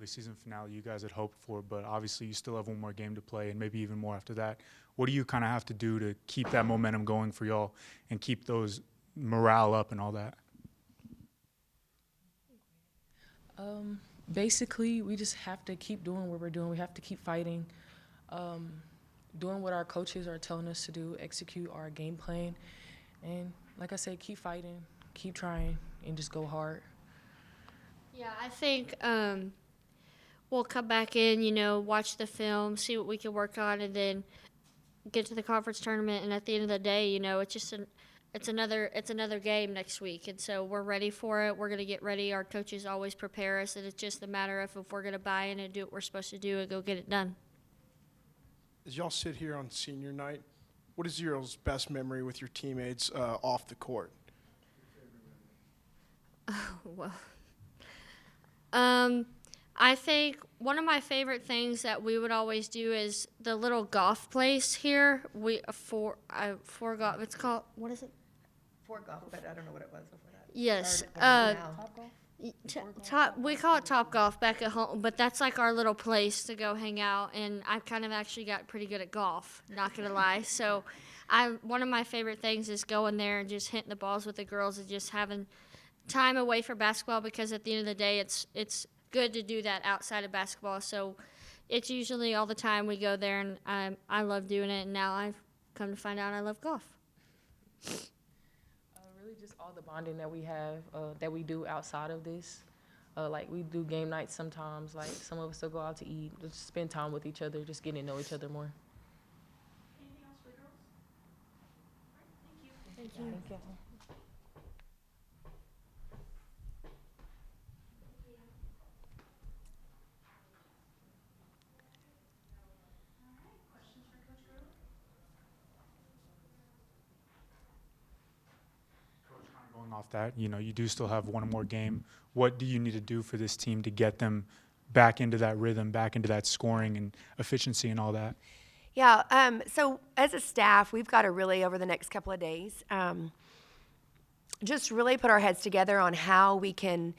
Season finale you guys had hoped for, but obviously you still have one more game to play and maybe even more after that. What do you kind of have to do to keep that momentum going for y'all and keep those morale up and all that? Basically, we just have to keep doing what we're doing. We have to keep fighting, doing what our coaches are telling us to do, execute our game plan, and like I said, keep fighting, keep trying, and just go hard. Yeah, I think we'll come back in, watch the film, see what we can work on, and then get to the conference tournament. And at the end of the day, it's just it's another game next week, and so we're ready for it. We're gonna get ready. Our coaches always prepare us, and it's just a matter of if we're gonna buy in and do what we're supposed to do and go get it done. As y'all sit here on senior night, what is your best memory with your teammates off the court? Well, I think one of my favorite things that we would always do is the little golf place here. I forgot it's called. What is it? For golf, but I don't know what it was before that. Yes. We call it Top Golf back at home, but that's like our little place to go hang out. And I've kind of actually got pretty good at golf, not gonna lie. So, one of my favorite things is going there and just hitting the balls with the girls and just having time away for basketball, because at the end of the day, it's good to do that outside of basketball. So, it's usually all the time we go there, and I love doing it. And now I've come to find out I love golf. Really just all the bonding that we have, that we do outside of this. Like we do game nights sometimes, like some of us will go out to eat, just spend time with each other, just getting to know each other more. Anything else for girls? All right, thank you. Thank you. Questions for Coach Gurley? Coach, kind of going off that, you do still have one more game. What do you need to do for this team to get them back into that rhythm, back into that scoring and efficiency and all that? Yeah, so as a staff, we've got to really, over the next couple of days, just really put our heads together on how we can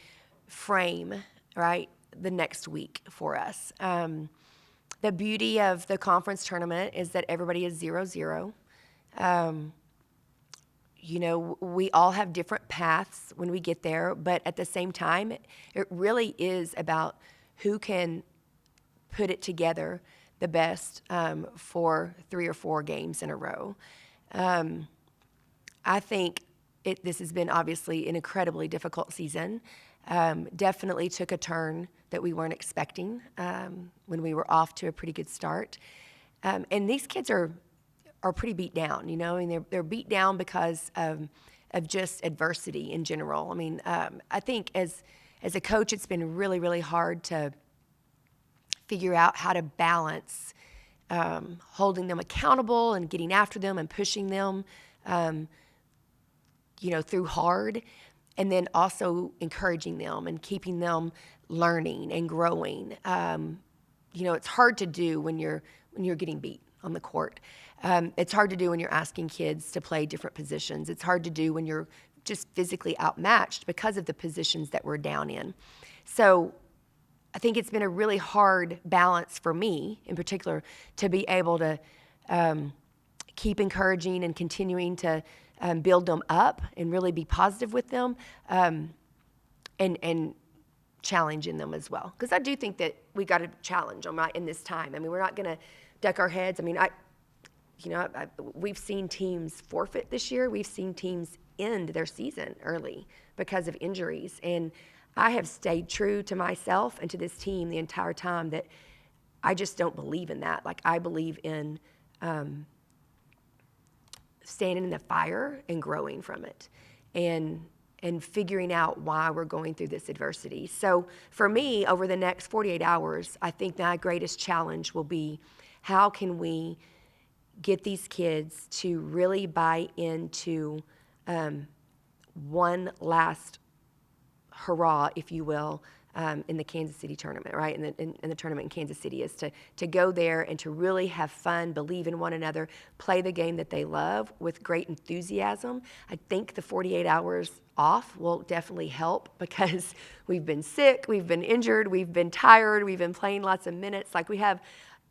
frame, right, the next week for us. The beauty of the conference tournament is that everybody is 0-0. We all have different paths when we get there, but at the same time, it really is about who can put it together the best for 3 or 4 games in a row. I think this has been obviously an incredibly difficult season. Definitely took a turn that we weren't expecting when we were off to a pretty good start. And these kids are pretty beat down, and they're beat down because of just adversity in general. I mean, I think as a coach, it's been really, really hard to figure out how to balance holding them accountable and getting after them and pushing them, through hard, and then also encouraging them and keeping them learning and growing. It's hard to do when you're getting beat on the court. It's hard to do when you're asking kids to play different positions. It's hard to do when you're just physically outmatched because of the positions that we're down in. So I think it's been a really hard balance for me in particular to be able to keep encouraging and continuing to build them up and really be positive with them and challenging them as well. Because I do think that we got to challenge them in this time. I mean, we're not going to duck our heads. I mean, we've seen teams forfeit this year. We've seen teams end their season early because of injuries. And I have stayed true to myself and to this team the entire time that I just don't believe in that. Like, I believe in standing in the fire and growing from it and figuring out why we're going through this adversity. So for me, over the next 48 hours, I think my greatest challenge will be how can we get these kids to really buy into one last hurrah, if you will, in the Kansas City tournament, right? In the tournament in Kansas City is to go there and to really have fun, believe in one another, play the game that they love with great enthusiasm. I think the 48 hours off will definitely help because we've been sick, we've been injured, we've been tired, we've been playing lots of minutes. Like we have,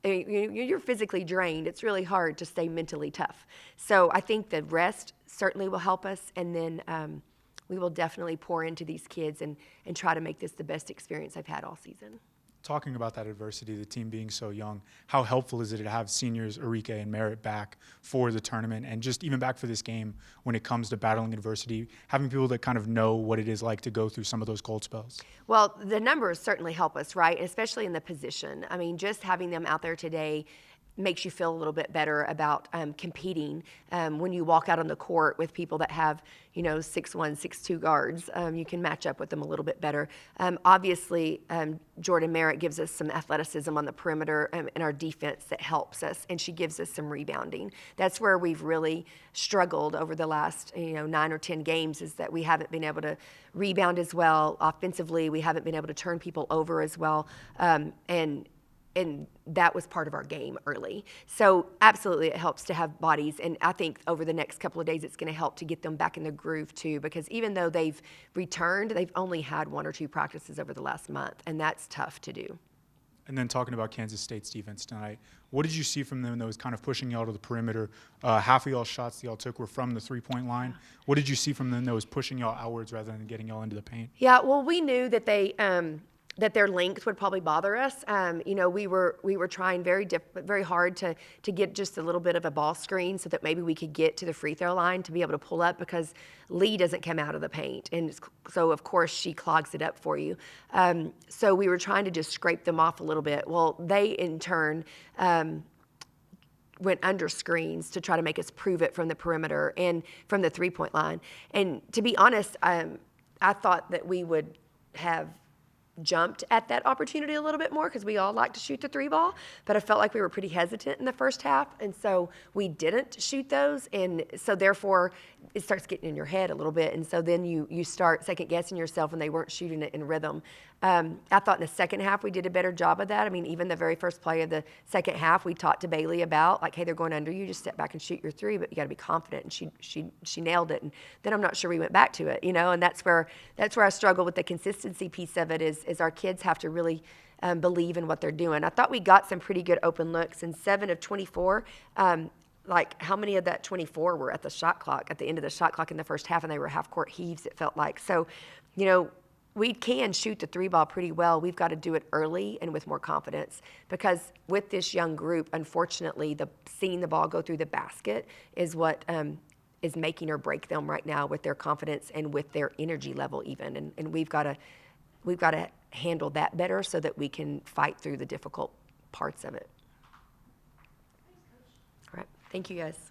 you're physically drained. It's really hard to stay mentally tough. So I think the rest certainly will help us, and then we will definitely pour into these kids and try to make this the best experience I've had all season. Talking about that adversity, the team being so young, how helpful is it to have seniors Arike and Merritt back for the tournament and just even back for this game when it comes to battling adversity, having people that kind of know what it is like to go through some of those cold spells? Well, the numbers certainly help us, right? Especially in the position. I mean, just having them out there today makes you feel a little bit better about competing. When you walk out on the court with people that have, 6'1", 6'2" guards, you can match up with them a little bit better. Obviously, Jordan Merritt gives us some athleticism on the perimeter in our defense that helps us, and she gives us some rebounding. That's where we've really struggled over the last 9 or 10 games, is that we haven't been able to rebound as well. Offensively, we haven't been able to turn people over as well, and that was part of our game early. So absolutely it helps to have bodies, and I think over the next couple of days it's going to help to get them back in the groove too, because even though they've returned, they've only had 1 or 2 practices over the last month, and that's tough to do. And then talking about Kansas State's defense tonight, what did you see from them that was kind of pushing y'all to the perimeter? Half of y'all's shots that y'all took were from the three-point line. What did you see from them that was pushing y'all outwards rather than getting y'all into the paint? Yeah, well, we knew that that their length would probably bother us. We were trying very hard to get just a little bit of a ball screen so that maybe we could get to the free throw line to be able to pull up, because Lee doesn't come out of the paint, and so of course she clogs it up for you. So we were trying to just scrape them off a little bit. Well, they in turn went under screens to try to make us prove it from the perimeter and from the three-point line. And to be honest, I thought that we would have jumped at that opportunity a little bit more, because we all like to shoot the 3 ball, but I felt like we were pretty hesitant in the first half, and so we didn't shoot those, and so therefore it starts getting in your head a little bit, and so then you start second guessing yourself when they weren't shooting it in rhythm. I thought in the second half we did a better job of that. I mean, even the very first play of the second half, we talked to Bailey about, like, hey, they're going under you, just step back and shoot your 3, but you got to be confident, and she nailed it. And then I'm not sure we went back to it, and that's where I struggle with the consistency piece of it, is our kids have to really believe in what they're doing. I thought we got some pretty good open looks, and 7 of 24. Like, how many of that 24 were at the end of the shot clock in the first half, and they were half-court heaves, it felt like. So, we can shoot the 3 ball pretty well. We've got to do it early and with more confidence, because with this young group, unfortunately, seeing the ball go through the basket is what is making or break them right now, with their confidence and with their energy level even. And we've got to handle that better so that we can fight through the difficult parts of it. All right. Thank you, guys.